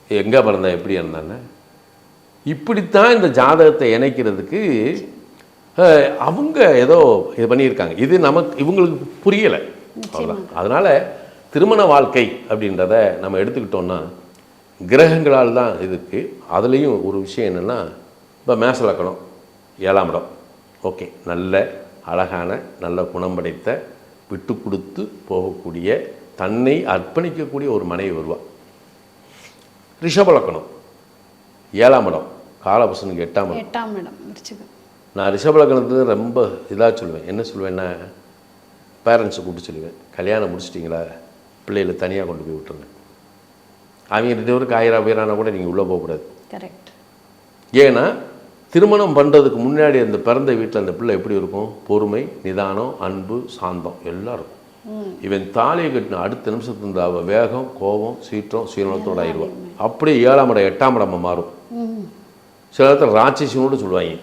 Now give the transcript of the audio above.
எங்கே பிறந்தா எப்படி இருந்தானே. இப்படித்தான் இந்த ஜாதகத்தை இணைக்கிறதுக்கு அவங்க ஏதோ இது பண்ணியிருக்காங்க. இது இவங்களுக்கு புரியலை, அவ்வளோதான். அதனால் திருமண வாழ்க்கை அப்படின்றத நம்ம எடுத்துக்கிட்டோன்னா கிரகங்களால் தான் இதுக்கு. அதுலேயும் ஒரு விஷயம் என்னென்னா, இப்போ மேஷ லக்னம் 7ஆம் இடம், ஓகே, நல்ல அழகான நல்ல குணம் படைத்த விட்டு கொடுத்து போகக்கூடிய தன்னை அர்ப்பணிக்கக்கூடிய ஒரு மனைவி வருவாள். ரிஷப லக்னம் 7ஆம் இடம் காலபுருஷனுக்கு 8ஆம் இடம். நான் ரிஷப லக்னத்துக்கு ரொம்ப இதாக சொல்லுவேன். என்ன சொல்லுவேன்னா, பேரண்ட்ஸை கூப்பிட்டு சொல்லுவேன், கல்யாணம் முடிச்சிட்டிங்களா, பிள்ளைகளை தனியாக கொண்டு போய் விட்டுருங்க. அவங்க 2 பேருக்கு 1000 பேரானா கூட நீங்கள் உள்ளே போகக்கூடாது. கரெக்ட். ஏன்னா திருமணம் பண்ணுறதுக்கு முன்னாடி அந்த பிறந்த வீட்டில் அந்த பிள்ளை எப்படி இருக்கும்? பொறுமை, நிதானம், அன்பு, சாந்தம் எல்லாம் இருக்கும். இவன் தாலியை கட்டின அடுத்த நிமிஷத்துக்கு இந்த வேகம், கோபம், சீற்றம், சுயநலத்தோடு ஆயிடுவான். அப்படியே 7ஆம் இடம் 8ஆம் இடமாக மாறும். சில இடத்துல ராட்சசியோடு சொல்லுவாங்க.